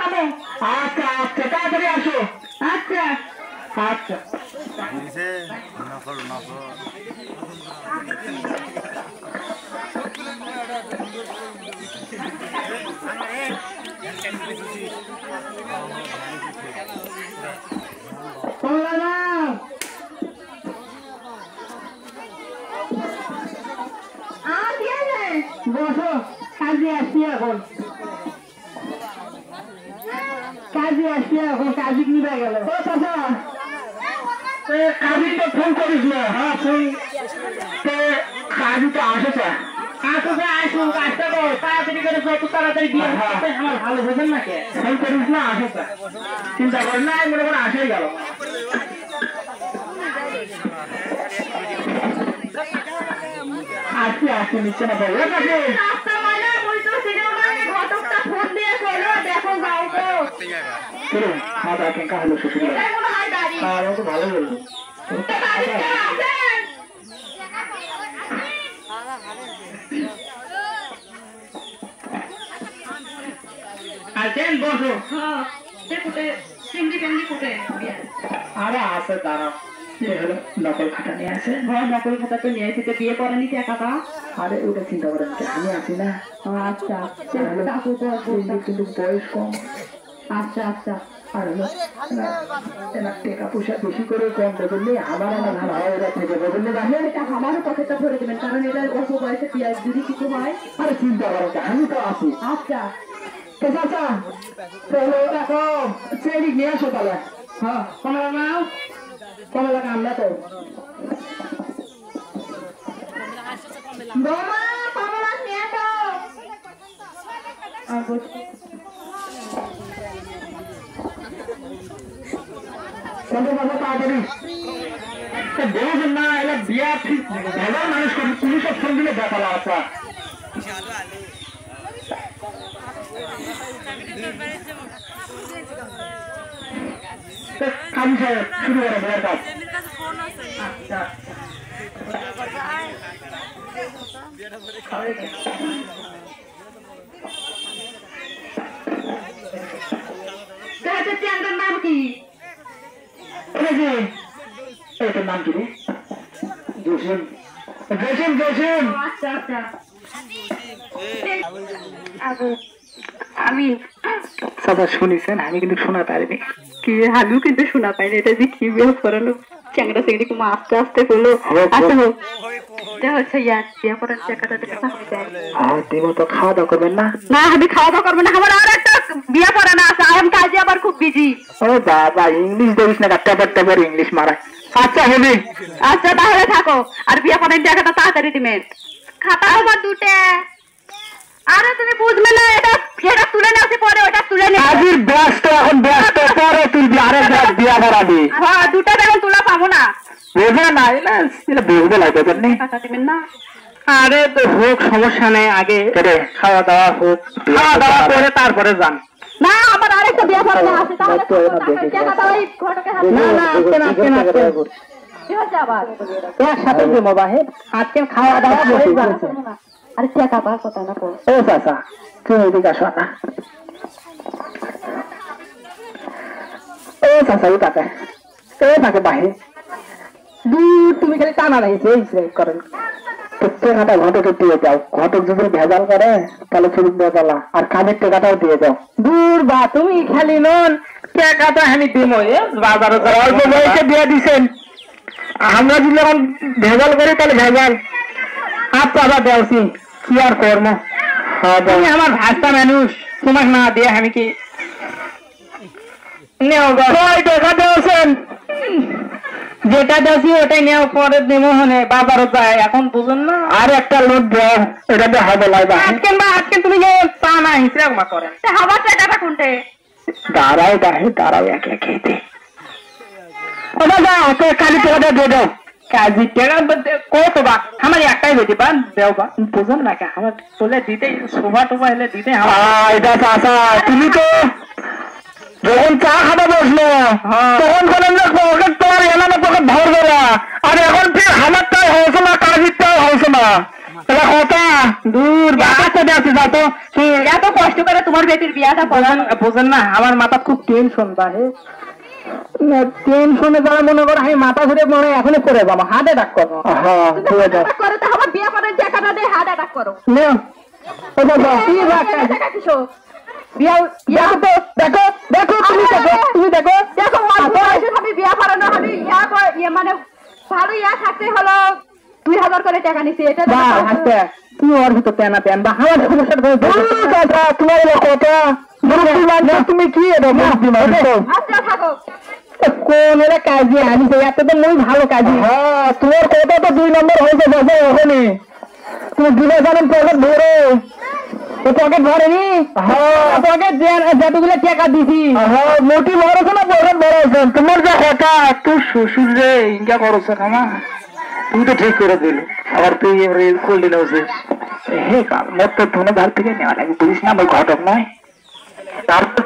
খাবো। আচ্ছা আচ্ছা তাড়াতাড়ি আসো। আচ্ছা আচ্ছা বসো, কাজে আসি এখন। কাজে আসি এখন, কাজে নিবে গেল। কাজী তো ফোন করিস না। হ্যাঁ ফোন কাজী তো আসেছে। আসেছে আসুক, আসতে তো তাড়াতাড়ি করে যত তাড়াতাড়ি দিয়ে আমার ভালো বোঝেন না কে। ফোন করিস না, আসেছে। চিন্তা কর না, মনে করে আসেই গেল। আসি আসি নিচ্ছে না বলো কাছে। খাওয়া দাওয়া কেঙ্কা হলো শ্বশুর তো ভালো বললো। বসো। আরে আছে দাঁড়াও, নকল খাতা নিয়ে আসে। হ্যাঁ নকল খাতা তো নিয়ে আসিতে বিয়ে করেনি টাকাটা। আরে ওটা চিন্তা করেন, আমি আছি না। আচ্ছা কিন্তু বয়স কম। আচ্ছা আচ্ছা আর হলো টাকা পয়সা বেশি করে কম দেবেন, আমার ভালো হয় ওরা থেকে বললে তাহলে এটা আমারও কথাটা ধরে দেবেন, কারণ এটা অল্প বয়সে পেঁয়াজ যদি কিছু হয়। আরে চিন্তা করেন, আমি তো আছি। আচ্ছা আচ্ছা চলো দেখো চেরি নিয়ে আসো তাহলে। হ্যাঁ কমলা নাও, কমলা আমরা তো তাড়াতাড়ি বলবেন না, এরা বিয়া ঠিক ভালো মানুষ করবে। তুমি সব ফোন দিলে দেখালো। আচ্ছা খালি সাহেব শুরু করে বিয়ের কাজ। নাম কি? এটার নাম কি রে? জসিম। জসিম জসিম। আচ্ছা আচ্ছা আমি সদা শুনিছেন, আমি কিন্তু শোনা পারিনি। কি আমিও কিন্তু শোনা পাইনি। এটা যে কি বিয়ে করালো চ্যাংড়া চেংড়ি কুমা আস্তে আস্তে করলো। আচ্ছা হোক, এটা হচ্ছে বিয়ে করার টাকাটা দেবো তো। খাওয়া দাওয়া করবেন না? না আমি খাওয়া দাওয়া করবো না, আমার আর একটা বিয়ে করা না আছে। আমি কাজে আবার খুব বিজি। ও বাবা ইংলিশ দেখিস না, ট্যাপার ইংলিশ মারা। আচ্ছা হবে, আচ্ছা তাহলে থাকো। আর বিয়ে করার টাকাটা তাড়াতাড়ি দিবেন। খাতা আবার দুটে। আরে তুমি বুঝলে না, এটা তুলে নাও পরে, ওটা তুলে নে। আজির ব্যস্ত, এখন ব্যস্ত, পরে তুলবি। আরে বিয়া করাবি। হ্যাঁ দুটা এখন তোলা পাবো না। বোঝে না এটা বুঝতে লাগবে টাকা দিবেন না। আরে তো হোক, সমস্যা নেই। আগে খাওয়া দাওয়া হোক, খাওয়া দাওয়া করে তারপরে যান। না আমার আরেকটা বিয়া করানো আছে, তাহলে টাকা দাও এই ঘটকে হাতে। না না আজকে না, আজকে না, কি হচ্ছে আবার একসাথে দেবো বাহে। আজকে খাওয়া দাওয়া বসে যাচ্ছে। আরে টাকা পাওয়ার কথা না। ও চাচা তুমি এদিকে আসো না। ও চাচা ও টাকা থাকে বাহে দূর। তুমি খালি টানা লাগিয়েছে করেন। টাকাটা ঘটকে দিয়ে যাও। ঘটক যদি ভেজাল করে তাহলে ছবি বেজালা, আর কাজের টাকাটাও দিয়ে যাও। দূর বা তুমি খালি নন, টাকাটা আমি দিব। বাজারে অল্প বয়সে দিয়ে দিচ্ছেন, আমরা যদি এখন ভেজাল করি তাহলে ভেজাল। আচ্ছা আবার দেওছি, কি আর করবো। তুমি আমার ভাষা মানুষ, তোমাকে না দিয়ে আমি কি টাকা দেওয়াছেন? যেটা দেওয়াছি ওটাই নেওয়া, পরে দেবো হনে বাজারও যায়। এখন বুঝুন না, আর একটা লোড দেও, এটা দিয়ে হবে লাগবে। আজকেন বা আজকে তুমি যে তা না হিসেবে করেন হবার টাকাটা কোনটে? দাঁড়াও দাঁড়াও এক এক খেতে। ও দাদা কালি টাকাটা দিয়ে দাও। কাজী টাকা কত বা আমার একটাই বেটি বা দেও বা বুঝুন না কে আমার চলে দিতে শোভা টোভা এলে দিতে। এটা চাচা তুমি তো যখন চা খাতে বসলো তখন বলেন যে পকেট তোমার এলাকা পকেট ভর গেলা, আর এখন ফির হামারটাও হয়েছে না, কাজীরটাও হয়েছে না। কথা দূর বাচ্চা আছে যা তো এত কষ্ট করে তোমার বেটির বিয়াটা পড়ান বোঝেন না আমার মাথা খুব টেনশন বাহে টেনশনে যারা মনে করে আমি মাথা ধরে মনে হয় এখনই করে যাবো হার্ট অ্যাটাক করবো হ্যাঁ করে তো আমার বিয়া করার টাকাটা দিয়ে হার্ট অ্যাটাক করো আমি বিয়া করানো আমি মানে ভালো ইয়া থাকতে হলো 2000 করে টাকা নিছি এটা তুমি ওর ভিতর তেনা তেন বা আমার সমস্যা তোমার কথা তুমি কি আচ্ছা থাকো কোন এরা কাজে আনিছে এত তো মই ভালো কাজে হ্যাঁ তোমার কথা তো 2 নম্বর হয়েছে বসে ওখানে তুমি দিলে জানেন পকেট ভরে পকেট ভরেনি হ্যাঁ পকেট যতগুলো টাকা দিছি হ্যাঁ মোটি ভরেছে না পকেট ভরেছে তোমার যা কথা তোর শ্বশুর রে ইনকা করছ কামা তুমি তো ঠিক করে দিল আবার তুই এবারে করলি না বসে হে কাল মোট তো ধনে ধার থেকে নেওয়া লাগে বুঝিস না আমার ঘটক নয় তারপর